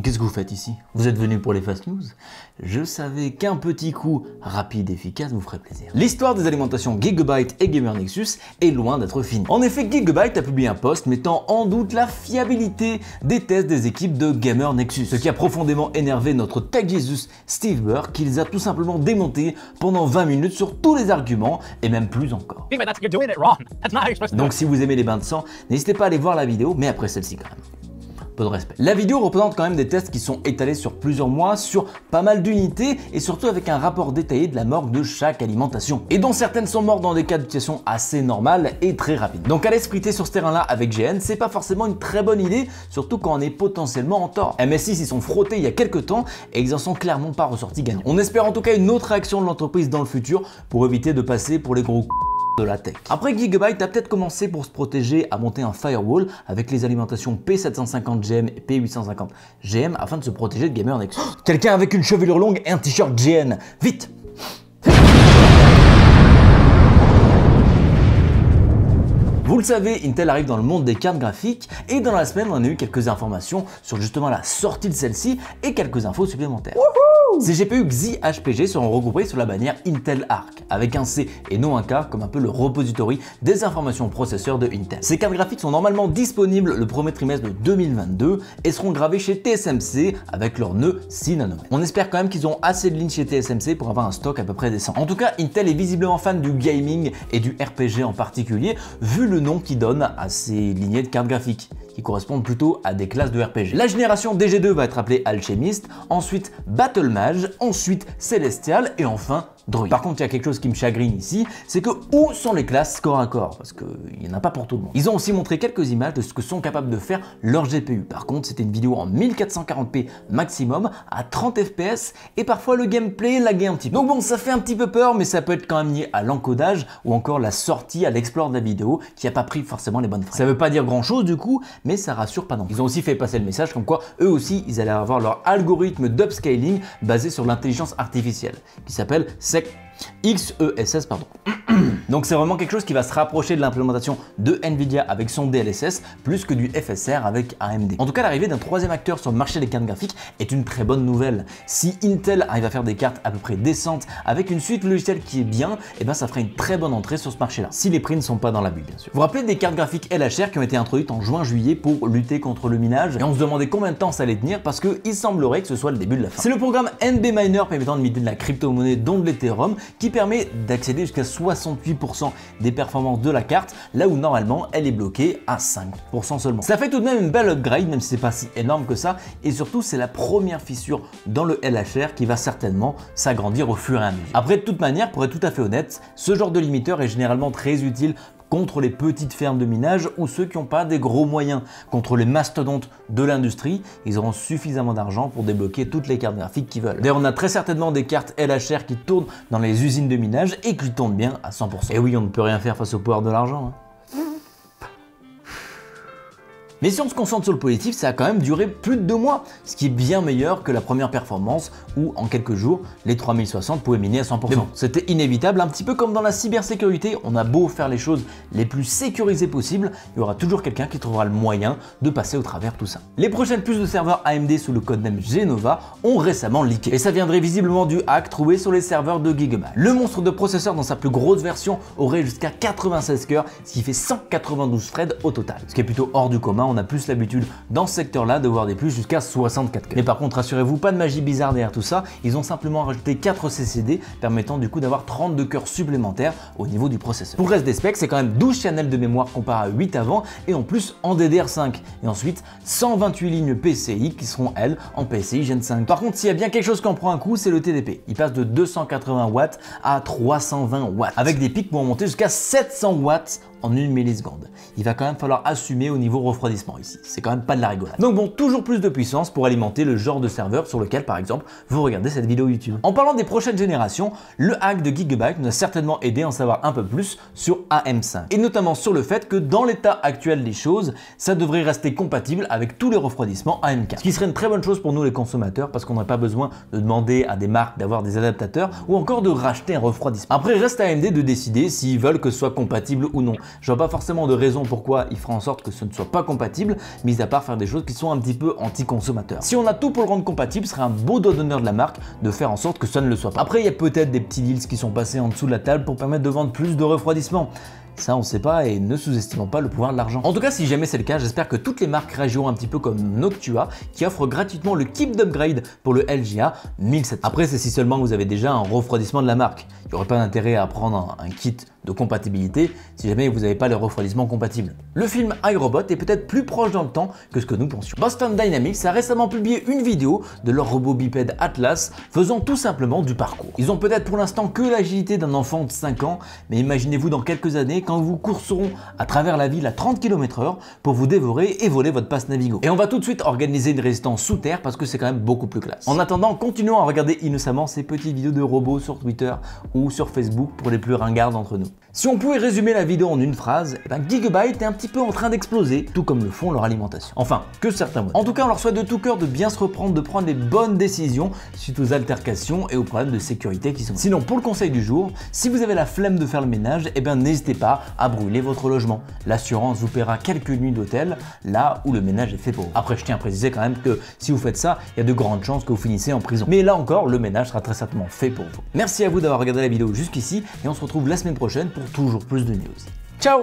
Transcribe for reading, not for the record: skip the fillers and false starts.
qu'est-ce que vous faites ici? Vous êtes venu pour les fast news? Je savais qu'un petit coup rapide et efficace vous ferait plaisir. L'histoire des alimentations Gigabyte et Gamer Nexus est loin d'être finie. En effet, Gigabyte a publié un post mettant en doute la fiabilité des tests des équipes de Gamer Nexus, ce qui a profondément énervé notre Tech Jesus Steve Burke, qui les a tout simplement démontés pendant 20 minutes sur tous les arguments et même plus encore. Donc si vous aimez les bains de sang, n'hésitez pas à aller voir la vidéo, mais après celle-ci quand même. Peu de respect. La vidéo représente quand même des tests qui sont étalés sur plusieurs mois, sur pas mal d'unités et surtout avec un rapport détaillé de la mort de chaque alimentation. Et dont certaines sont mortes dans des cas d'utilisation assez normales et très rapides. Donc aller splitter sur ce terrain-là avec GN, c'est pas forcément une très bonne idée, surtout quand on est potentiellement en tort. MSI s'y sont frottés il y a quelques temps et ils en sont clairement pas ressortis gagnants. On espère en tout cas une autre réaction de l'entreprise dans le futur pour éviter de passer pour les gros de la tech. Après, Gigabyte a peut-être commencé pour se protéger à monter un firewall avec les alimentations P750GM et P850GM afin de se protéger de Gamer Nexus. Quelqu'un avec une chevelure longue et un t-shirt GN, vite! Vous le savez, Intel arrive dans le monde des cartes graphiques et dans la semaine, on a eu quelques informations sur justement la sortie de celle-ci et quelques infos supplémentaires. Ces GPU Xi HPG seront regroupés sous la bannière Intel Arc, avec un C et non un K comme un peu le repository des informations processeurs de Intel. Ces cartes graphiques sont normalement disponibles le premier trimestre de 2022 et seront gravées chez TSMC avec leur nœud 6 nanomètres. On espère quand même qu'ils auront assez de lignes chez TSMC pour avoir un stock à peu près décent. En tout cas, Intel est visiblement fan du gaming et du RPG en particulier, vu le nom qu'il donne à ces lignées de cartes graphiques, qui correspondent plutôt à des classes de RPG. La génération DG2 va être appelée Alchemist, ensuite Battle Mage, ensuite Celestial et enfin Druid. Par contre, il y a quelque chose qui me chagrine ici, c'est que où sont les classes corps à corps? Parce qu'il n'y en a pas pour tout le monde. Ils ont aussi montré quelques images de ce que sont capables de faire leurs GPU. Par contre, c'était une vidéo en 1440p maximum, à 30 fps, et parfois le gameplay laguait un petit peu. Donc bon, ça fait un petit peu peur, mais ça peut être quand même lié à l'encodage ou encore la sortie à l'explore de la vidéo qui n'a pas pris forcément les bonnes frames. Ça veut pas dire grand chose du coup, mais ça rassure pas non plus. Ils ont aussi fait passer le message comme quoi eux aussi ils allaient avoir leur algorithme d'upscaling basé sur l'intelligence artificielle qui s'appelle XESS, pardon. Donc c'est vraiment quelque chose qui va se rapprocher de l'implémentation de Nvidia avec son DLSS plus que du FSR avec AMD. En tout cas, l'arrivée d'un troisième acteur sur le marché des cartes graphiques est une très bonne nouvelle. Si Intel arrive à faire des cartes à peu près décentes avec une suite logicielle qui est bien, et ben ça ferait une très bonne entrée sur ce marché-là. Si les prix ne sont pas dans l'abus, bien sûr. Vous vous rappelez des cartes graphiques LHR qui ont été introduites en juin-juillet pour lutter contre le minage et on se demandait combien de temps ça allait tenir parce qu'il semblerait que ce soit le début de la fin. C'est le programme NB Miner permettant de miner de la crypto-monnaie dont de l'Ethereum qui permet d'accéder jusqu'à 68% des performances de la carte, là où normalement elle est bloquée à 5% seulement. Ça fait tout de même une belle upgrade, même si c'est pas si énorme que ça, et surtout c'est la première fissure dans le LHR qui va certainement s'agrandir au fur et à mesure. Après, de toute manière, pour être tout à fait honnête, ce genre de limiteur est généralement très utile contre les petites fermes de minage ou ceux qui n'ont pas des gros moyens. Contre les mastodontes de l'industrie, ils auront suffisamment d'argent pour débloquer toutes les cartes graphiques qu'ils veulent. D'ailleurs, on a très certainement des cartes LHR qui tournent dans les usines de minage et qui tournent bien à 100%. Et oui, on ne peut rien faire face au pouvoir de l'argent, hein. Mais si on se concentre sur le positif, ça a quand même duré plus de 2 mois, ce qui est bien meilleur que la première performance où en quelques jours, les 3060 pouvaient miner à 100%. Mais bon, c'était inévitable, un petit peu comme dans la cybersécurité, on a beau faire les choses les plus sécurisées possibles, il y aura toujours quelqu'un qui trouvera le moyen de passer au travers tout ça. Les prochaines puces de serveurs AMD sous le codename Genova ont récemment leaké. Et ça viendrait visiblement du hack trouvé sur les serveurs de Gigabyte. Le monstre de processeur dans sa plus grosse version aurait jusqu'à 96 cœurs, ce qui fait 192 threads au total. Ce qui est plutôt hors du commun. On a plus l'habitude dans ce secteur-là de voir des puces jusqu'à 64 cœurs. Mais par contre, rassurez-vous, pas de magie bizarre derrière tout ça. Ils ont simplement rajouté 4 CCD permettant du coup d'avoir 32 cœurs supplémentaires au niveau du processeur. Pour le reste des specs, c'est quand même 12 channels de mémoire comparé à 8 avant et en plus en DDR5. Et ensuite, 128 lignes PCI qui seront elles en PCI Gen 5. Par contre, s'il y a bien quelque chose qui en prend un coup, c'est le TDP. Il passe de 280 watts à 320 watts avec des pics pour monter jusqu'à 700 watts en 1 milliseconde. Il va quand même falloir assumer au niveau refroidissement ici. C'est quand même pas de la rigolade. Donc bon, toujours plus de puissance pour alimenter le genre de serveur sur lequel, par exemple, vous regardez cette vidéo YouTube. En parlant des prochaines générations, le hack de Gigabyte nous a certainement aidé à en savoir un peu plus sur AM5. Et notamment sur le fait que dans l'état actuel des choses, ça devrait rester compatible avec tous les refroidissements AM4. Ce qui serait une très bonne chose pour nous les consommateurs parce qu'on n'aurait pas besoin de demander à des marques d'avoir des adaptateurs ou encore de racheter un refroidissement. Après, reste à AMD de décider s'ils veulent que ce soit compatible ou non. je vois pas forcément de raison pourquoi il fera en sorte que ce ne soit pas compatible, mis à part faire des choses qui sont un petit peu anti-consommateurs. Si on a tout pour le rendre compatible, ce serait un beau doigt d'honneur de la marque de faire en sorte que ça ne le soit pas. Après, il y a peut-être des petits deals qui sont passés en dessous de la table pour permettre de vendre plus de refroidissement. Ça, on sait pas et ne sous-estimons pas le pouvoir de l'argent. En tout cas, si jamais c'est le cas, j'espère que toutes les marques réagiront un petit peu comme Noctua qui offre gratuitement le kit d'upgrade pour le LGA 1700. Après, c'est si seulement vous avez déjà un refroidissement de la marque. Il n'y aurait pas d'intérêt à prendre un kit de compatibilité si jamais vous n'avez pas le refroidissement compatible. Le film iRobot est peut-être plus proche dans le temps que ce que nous pensions. Boston Dynamics a récemment publié une vidéo de leur robot bipède Atlas faisant tout simplement du parcours. Ils ont peut-être pour l'instant que l'agilité d'un enfant de 5 ans, mais imaginez-vous dans quelques années quand vous courseront à travers la ville à 30 km/h pour vous dévorer et voler votre passe Navigo. Et on va tout de suite organiser une résistance sous terre parce que c'est quand même beaucoup plus classe. En attendant, continuons à regarder innocemment ces petites vidéos de robots sur Twitter ou sur Facebook pour les plus ringards d'entre nous. Si on pouvait résumer la vidéo en une phrase, Gigabyte est un petit peu en train d'exploser, tout comme le font leur alimentation. Enfin, que certains modèles. En tout cas, on leur souhaite de tout cœur de bien se reprendre, de prendre les bonnes décisions suite aux altercations et aux problèmes de sécurité qui sont. Sinon, pour le conseil du jour, si vous avez la flemme de faire le ménage, n'hésitez pas à brûler votre logement. L'assurance vous paiera quelques nuits d'hôtel là où le ménage est fait pour vous. Après, je tiens à préciser quand même que si vous faites ça, il y a de grandes chances que vous finissez en prison. Mais là encore, le ménage sera très certainement fait pour vous. Merci à vous d'avoir regardé la vidéo jusqu'ici et on se retrouve la semaine prochaine pour toujours plus de news. Ciao!